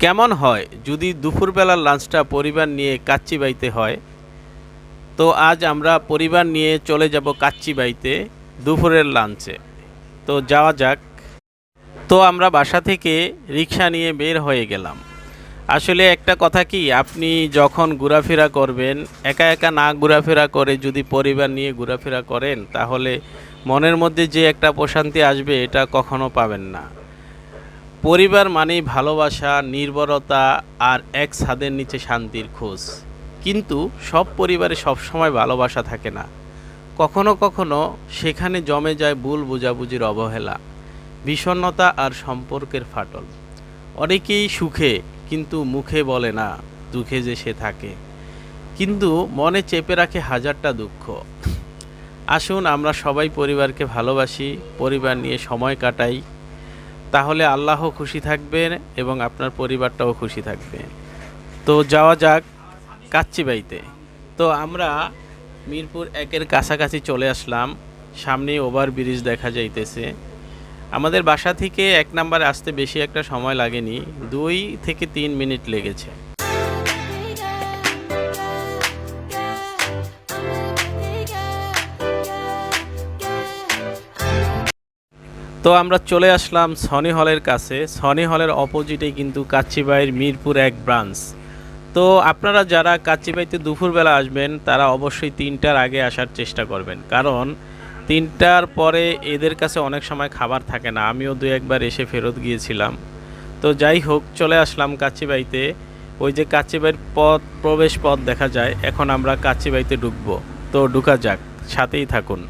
কেমন হয় যদি দুপুরবেলার লাঞ্চটা পরিবার নিয়ে কাচ্চিবাইতে হয়? তো আজ আমরা পরিবার নিয়ে চলে যাব কাচ্চিবাইতে দুপুরের লাঞ্চে। তো যাওয়া যাক। তো আমরা বাসা থেকে রিক্সা নিয়ে বের হয়ে গেলাম। আসলে একটা কথা কি, আপনি যখন ঘোরাফেরা করবেন, একা একা না ঘোরাফেরা করে যদি পরিবার নিয়ে ঘোরাফেরা করেন, তাহলে মনের মধ্যে যে একটা প্রশান্তি আসবে এটা কখনো পাবেন না। পরিবার মানেই ভালোবাসা, নির্ভরতা আর এক ছাদের নিচে শান্তির খোঁজ। কিন্তু সব পরিবারে সবসময় ভালোবাসা থাকে না। কখনো কখনো সেখানে জমে যায় ভুল বোঝাবুঝির অবহেলা, বিষণ্ণতা আর সম্পর্কের ফাটল। অনেকেই সুখে কিন্তু মুখে বলে না দুঃখে যে সে থাকে, কিন্তু মনে চেপে রাখে হাজারটা দুঃখ। আসুন আমরা সবাই পরিবারকে ভালোবাসি, পরিবার নিয়ে সময় কাটাই, তাহলে আল্লাহ খুশি থাকবেন এবং আপনার পরিবারটাও খুশি থাকবে। তো যাওয়া যাক কাচ্চিবাইতে। তো আমরা মিরপুর একের কাছাকাছি চলে আসলাম। সামনে ওভারব্রিজ দেখা যাইতেছে। আমাদের বাসা থেকে ১ নম্বরে আসতে বেশি একটা সময় লাগেনি, ২ থেকে ৩ মিনিট লেগেছে। তো আমরা চলে আসলাম সনি হলের কাছে। সনি হলের অপোজিটেই কিন্তু কাচ্চিবাইয়ের মিরপুর ১ ব্রাঞ্চ। তো আপনারা যারা কাচ্চিবাইতে দুপুরবেলা আসবেন তারা অবশ্যই ৩টার আগে আসার চেষ্টা করবেন, কারণ ৩টার পরে এদের কাছে অনেক সময় খাবার থাকে না। আমিও ২-১ বার এসে ফেরত গিয়েছিলাম। তো যাই হোক, চলে আসলাম কাচ্চিবাইতে। ওই যে কাচ্চিবাইয়ের প্রবেশ পথ দেখা যায়। এখন আমরা কাচ্চিবাইতে ঢুকবো। তো ঢুকা যাক, সাথেই থাকুন।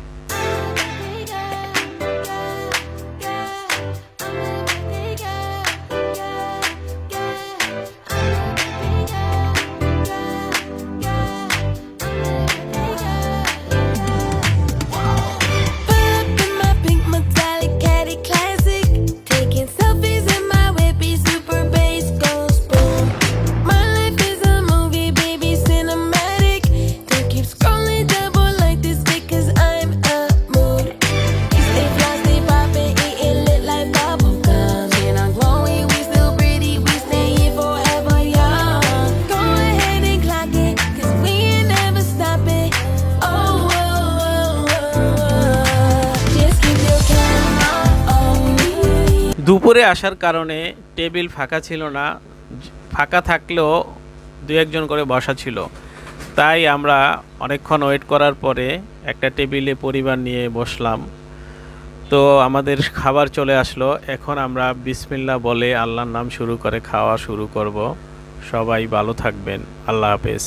দুপুরে আসার কারণে টেবিল ফাঁকা ছিল না, ফাঁকা থাকলেও ২-১ জন করে বসা ছিল। তাই আমরা অনেকক্ষণ ওয়েট করার পরে একটা টেবিলে পরিবার নিয়ে বসলাম। তো আমাদের খাবার চলে আসলো। এখন আমরা বিসমিল্লাহ বলে আল্লাহর নাম শুরু করে খাওয়া শুরু করব। সবাই ভালো থাকবেন। আল্লাহ হাফেজ।